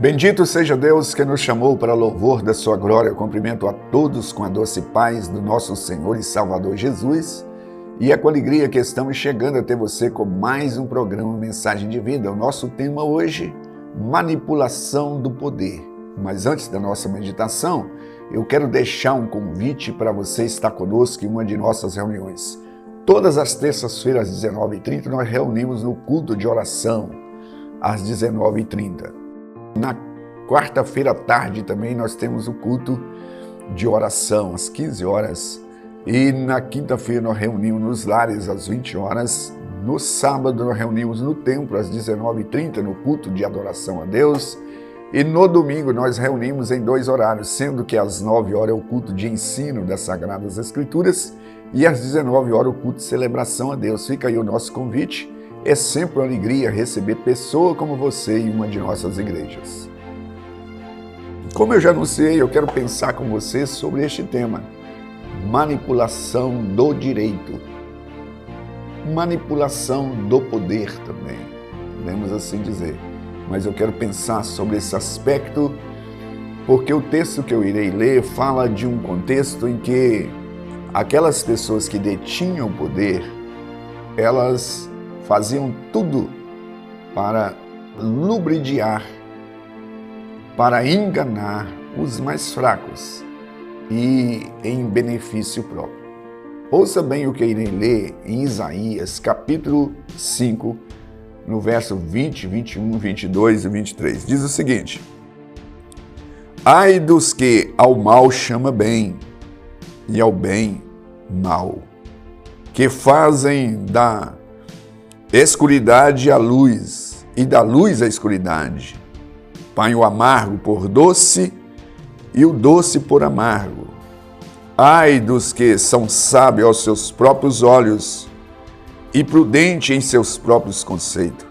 Bendito seja Deus que nos chamou para louvor da sua glória. Eu cumprimento a todos com a doce paz do nosso Senhor e Salvador Jesus. E é com alegria que estamos chegando até você com mais um programa Mensagem de Vida. O nosso tema hoje, manipulação do poder. Mas antes da nossa meditação, eu quero deixar um convite para você estar conosco em uma de nossas reuniões. Todas as terças-feiras, às 19h30, nós reunimos no culto de oração, às 19h30. Na quarta-feira à tarde também nós temos o culto de oração, às 15 horas. E na quinta-feira nós reunimos nos lares, às 20 horas. No sábado nós reunimos no templo, às 19h30, no culto de adoração a Deus. E no domingo nós reunimos em 2 horários, sendo que às 9 horas é o culto de ensino das Sagradas Escrituras e às 19 horas o culto de celebração a Deus. Fica aí o nosso convite. É sempre uma alegria receber pessoa como você em uma de nossas igrejas. Como eu já anunciei, eu quero pensar com você sobre este tema, manipulação do direito, manipulação do poder também, podemos assim dizer. Mas eu quero pensar sobre esse aspecto, porque o texto que eu irei ler fala de um contexto em que aquelas pessoas que detinham o poder, elas faziam tudo para lubridiar, para enganar os mais fracos e em benefício próprio. Ouça bem o que irei ler em Isaías, capítulo 5, no verso 20, 21, 22 e 23. Diz o seguinte: ai dos que ao mal chama bem e ao bem mal, que fazem da escuridade à luz, e da luz à escuridade. Põe o amargo por doce, e o doce por amargo. Ai dos que são sábios aos seus próprios olhos, e prudente em seus próprios conceitos.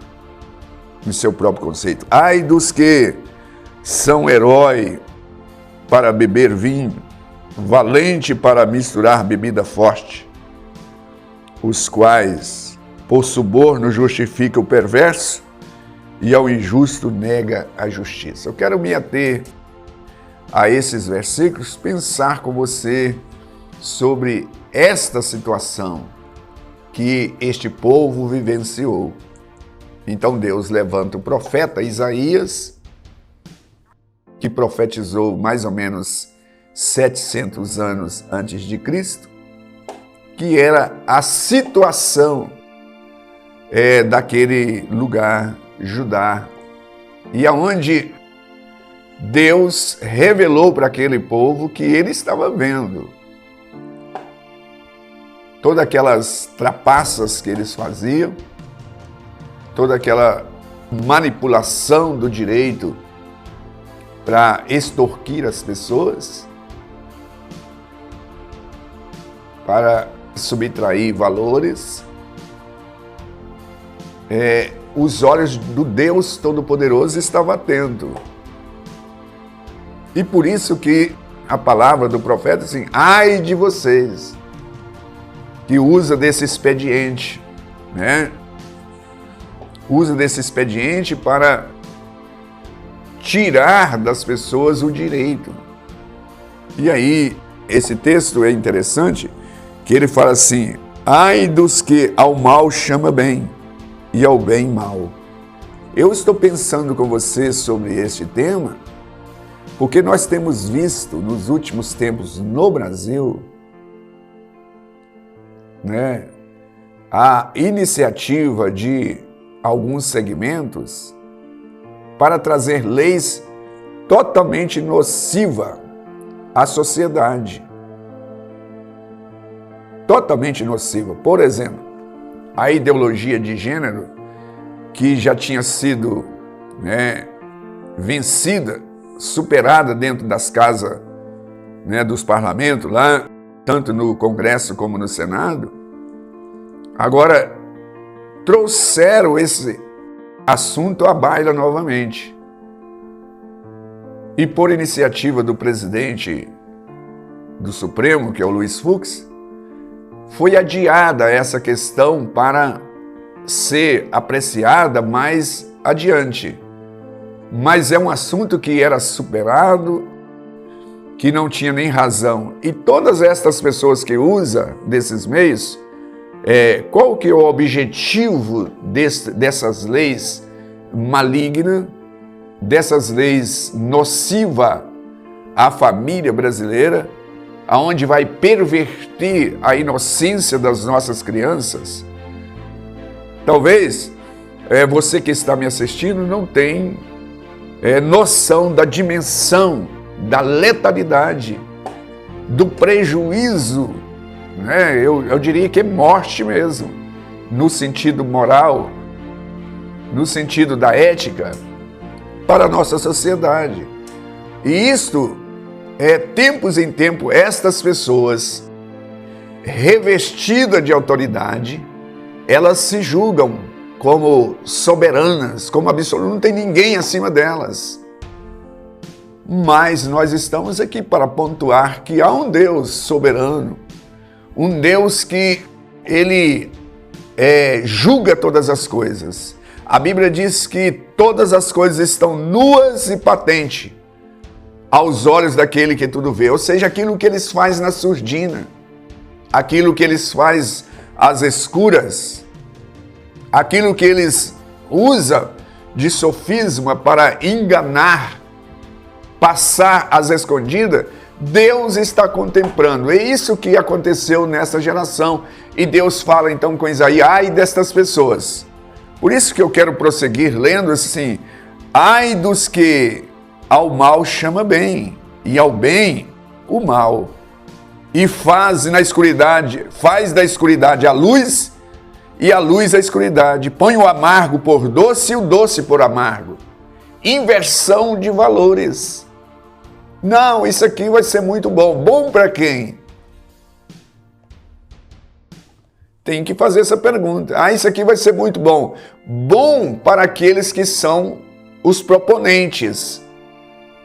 Em seu próprio conceito. Ai dos que são herói para beber vinho, valente para misturar bebida forte, os quais por suborno justifica o perverso e ao injusto nega a justiça. Eu quero me ater a esses versículos, pensar com você sobre esta situação que este povo vivenciou. Então Deus levanta o profeta Isaías, que profetizou mais ou menos 700 anos antes de Cristo, que era a situação daquele lugar, Judá, e aonde Deus revelou para aquele povo que ele estava vendo todas aquelas trapaças que eles faziam, toda aquela manipulação do direito para extorquir as pessoas, para subtrair valores. Os olhos do Deus Todo-Poderoso estavam atentos. E por isso que a palavra do profeta é assim, ai de vocês, que usa desse expediente, né? Usa desse expediente para tirar das pessoas o direito. E aí, esse texto é interessante, que ele fala assim, ai dos que ao mal chama bem, e ao bem mal. Eu estou pensando com você sobre este tema, porque nós temos visto nos últimos tempos no Brasil, né, a iniciativa de alguns segmentos para trazer leis totalmente nocivas à sociedade. Totalmente nociva. Por exemplo, a ideologia de gênero, que já tinha sido vencida, superada dentro das casas, dos parlamentos, lá, tanto no Congresso como no Senado, agora trouxeram esse assunto à baila novamente. E por iniciativa do presidente do Supremo, que é o Luiz Fux, foi adiada essa questão para ser apreciada mais adiante. mas é um assunto que era superado, que não tinha nem razão. E todas estas pessoas que usam desses meios, qual que é o objetivo dessas leis malignas, dessas leis nocivas à família brasileira, aonde vai perverter a inocência das nossas crianças? Talvez você que está me assistindo não tem noção da dimensão, da letalidade, do prejuízo, né? Eu diria que é morte mesmo, no sentido moral, no sentido da ética, para a nossa sociedade. E isto, tempos em tempo, estas pessoas, revestidas de autoridade, elas se julgam como soberanas, como absolutas, não tem ninguém acima delas. Mas nós estamos aqui para pontuar que há um Deus soberano, um Deus que ele julga todas as coisas. A Bíblia diz que todas as coisas estão nuas e patentes aos olhos daquele que tudo vê, ou seja, aquilo que eles fazem na surdina, aquilo que eles fazem às escuras, aquilo que eles usam de sofisma para enganar, passar às escondidas, Deus está contemplando. É isso que aconteceu nessa geração. E Deus fala então com Isaías: ai destas pessoas. Por isso que eu quero prosseguir lendo assim: ai dos que ao mal chama bem, e ao bem o mal, e faz da escuridade a luz, e a luz a escuridade. Põe o amargo por doce e o doce por amargo. Inversão de valores. Não, isso aqui vai ser muito bom. Bom para quem? Tem que fazer essa pergunta. Ah, isso aqui vai ser muito bom. Bom para aqueles que são os proponentes,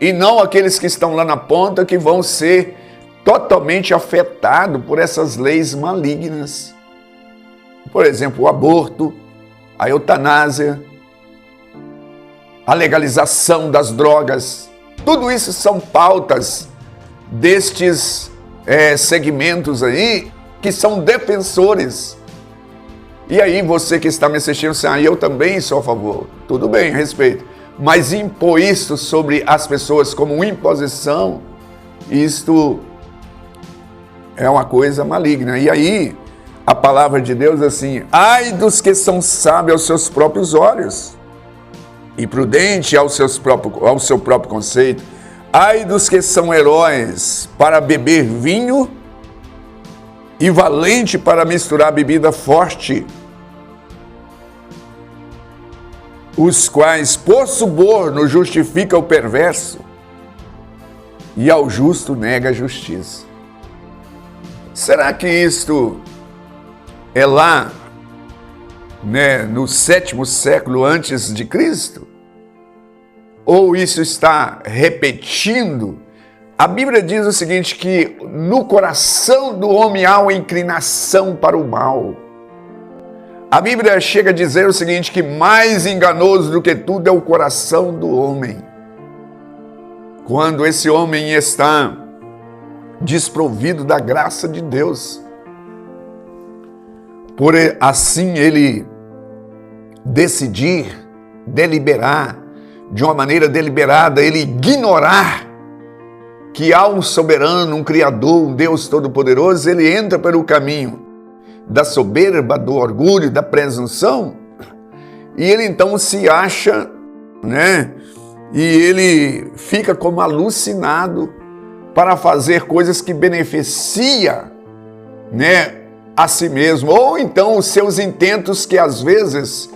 e não aqueles que estão lá na ponta, que vão ser totalmente afetados por essas leis malignas. Por exemplo, o aborto, a eutanásia, a legalização das drogas. Tudo isso são pautas destes segmentos aí, que são defensores. E aí você que está me assistindo, eu também sou a favor. Tudo bem, respeito. Mas impor isso sobre as pessoas como imposição, isto é uma coisa maligna. E aí a palavra de Deus assim: ai dos que são sábios aos seus próprios olhos e prudente ao seu próprio conceito. Ai dos que são heróis para beber vinho e valente para misturar bebida forte, os quais por suborno justifica o perverso e ao justo nega a justiça. Será que isto é lá, no 7º século antes de Cristo? Ou isso está repetindo? A Bíblia diz o seguinte, que no coração do homem há uma inclinação para o mal. A Bíblia chega a dizer o seguinte, que mais enganoso do que tudo é o coração do homem. Quando esse homem está desprovido da graça de Deus, por assim ele decidir, deliberar, de uma maneira deliberada, ele ignorar que há um soberano, um criador, um Deus todo-poderoso, ele entra pelo caminho da soberba, do orgulho, da presunção, e ele então se acha, e ele fica como alucinado para fazer coisas que beneficia, a si mesmo, ou então os seus intentos, que às vezes,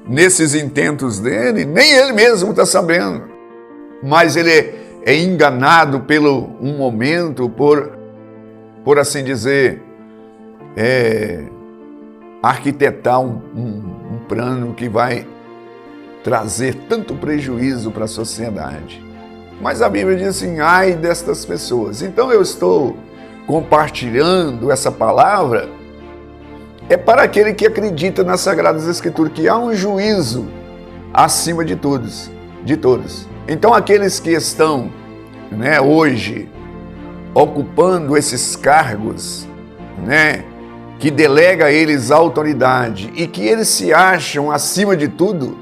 nesses intentos dele, nem ele mesmo está sabendo, mas ele é enganado pelo um momento, por assim dizer, arquitetar um plano que vai trazer tanto prejuízo para a sociedade. Mas a Bíblia diz assim, ai destas pessoas. Então eu estou compartilhando essa palavra para aquele que acredita nas Sagradas Escrituras, que há um juízo acima de todos. de todos. Então aqueles que estão, hoje ocupando esses cargos, que delega a eles a autoridade e que eles se acham acima de tudo,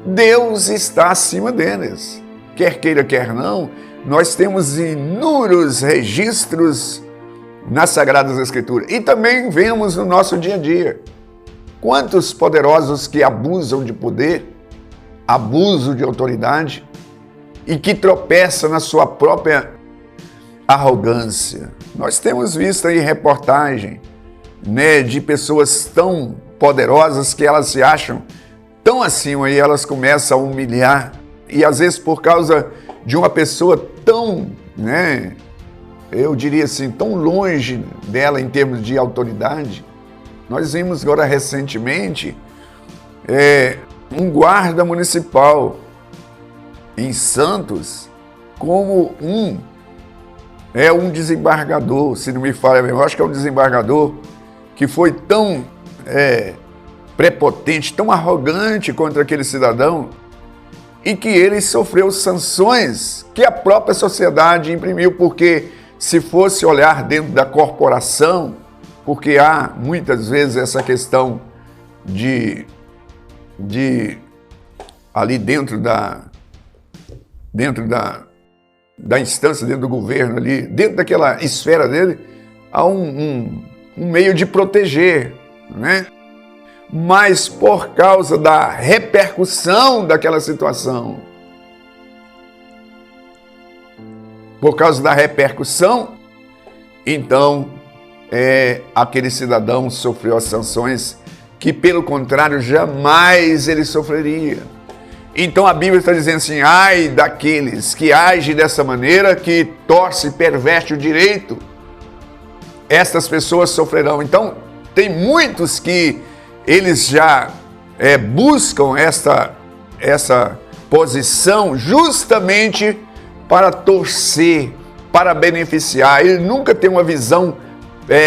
Deus está acima deles. Quer queira, quer não, nós temos inúmeros registros nas Sagradas Escrituras e também vemos no nosso dia a dia. Quantos poderosos que abusam de poder, abuso de autoridade e que tropeçam na sua própria arrogância. Nós temos visto aí reportagem, de pessoas tão poderosas que elas se acham tão acima e elas começam a humilhar. E às vezes por causa de uma pessoa tão, eu diria assim, tão longe dela em termos de autoridade. Nós vimos agora recentemente um guarda municipal em Santos como um desembargador, se não me falha bem, eu acho que é um desembargador que foi tão prepotente, tão arrogante contra aquele cidadão e que ele sofreu sanções que a própria sociedade imprimiu, porque se fosse olhar dentro da corporação, porque há muitas vezes essa questão de ali dentro da instância, dentro do governo, ali, dentro daquela esfera dele, há um meio de proteger, Mas por causa da repercussão daquela situação, então aquele cidadão sofreu as sanções que, pelo contrário, jamais ele sofreria. Então a Bíblia está dizendo assim: ai daqueles que agem dessa maneira, que torce e perverte o direito, estas pessoas sofrerão. Então tem muitos que eles já buscam essa posição justamente para torcer, para beneficiar. Ele nunca tem uma visão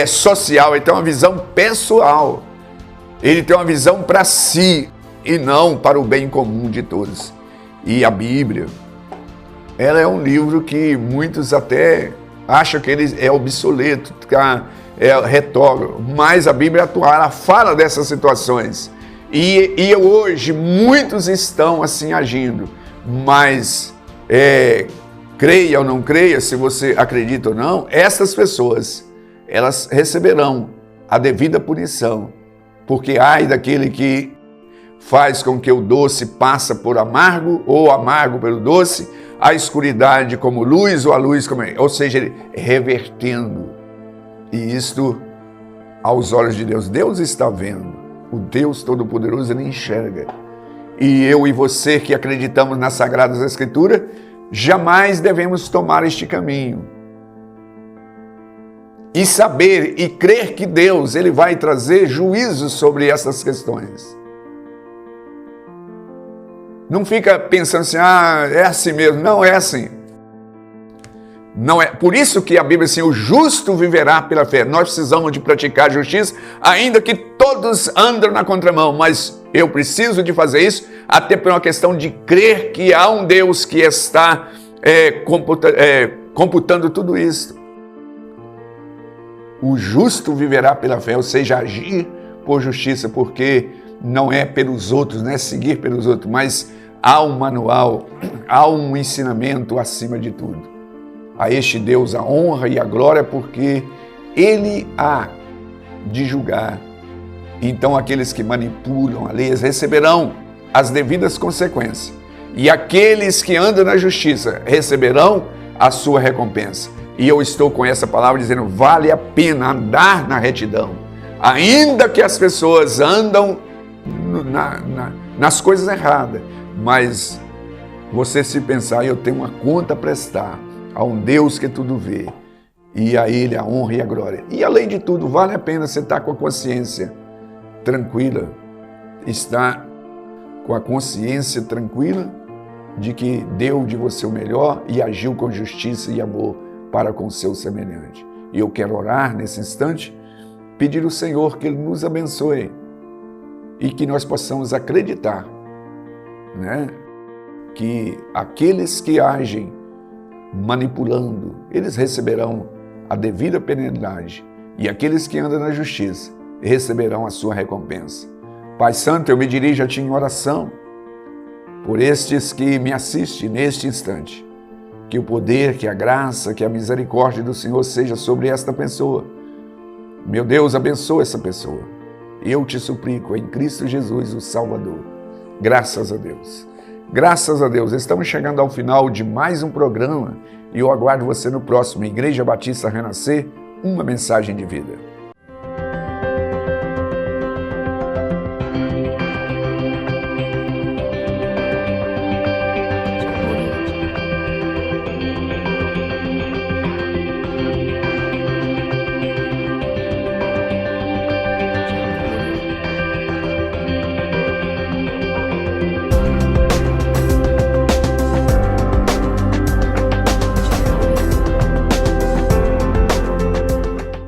social, ele tem uma visão pessoal. Ele tem uma visão para si e não para o bem comum de todos. E a Bíblia, ela é um livro que muitos até acham que ele é obsoleto, é retrógrado, mas a Bíblia atual, ela fala dessas situações. E hoje muitos estão assim agindo, mas creia ou não creia, se você acredita ou não, essas pessoas, elas receberão a devida punição, porque ai daquele que faz com que o doce passe por amargo, ou amargo pelo doce, a escuridade como luz, ou a luz como... Ou seja, ele revertendo. E isto, aos olhos de Deus, Deus está vendo. O Deus Todo-Poderoso, ele enxerga. E eu e você que acreditamos nas Sagradas Escrituras, jamais devemos tomar este caminho. E saber e crer que Deus, ele vai trazer juízo sobre essas questões. Não fica pensando assim, é assim mesmo. Não é assim. Não é. Por isso que a Bíblia diz assim, o justo viverá pela fé. Nós precisamos de praticar justiça, ainda que todos andam na contramão, mas eu preciso de fazer isso, até por uma questão de crer que há um Deus que está computando tudo isso. O justo viverá pela fé, ou seja, agir por justiça, porque não é pelos outros, não é seguir pelos outros, mas há um manual, há um ensinamento acima de tudo. A este Deus a honra e a glória, porque Ele há de julgar. Então aqueles que manipulam a lei receberão as devidas consequências. E aqueles que andam na justiça receberão a sua recompensa. E eu estou com essa palavra dizendo, vale a pena andar na retidão. Ainda que as pessoas andam nas coisas erradas, mas você se pensar, eu tenho uma conta a prestar a um Deus que tudo vê, e a Ele a honra e a glória. E além de tudo, vale a pena você estar com a consciência tranquila, estar com a consciência tranquila de que deu de você o melhor e agiu com justiça e amor para com o seu semelhante. E eu quero orar nesse instante, pedir ao Senhor que Ele nos abençoe e que nós possamos acreditar, que aqueles que agem manipulando, eles receberão a devida penalidade, e aqueles que andam na justiça receberão a sua recompensa. Pai Santo, eu me dirijo a Ti em oração por estes que me assistem neste instante. Que o poder, que a graça, que a misericórdia do Senhor seja sobre esta pessoa. Meu Deus, abençoa essa pessoa. Eu te suplico em Cristo Jesus, o Salvador. Graças a Deus. Graças a Deus. Estamos chegando ao final de mais um programa e eu aguardo você no próximo Igreja Batista Renascer, uma mensagem de vida.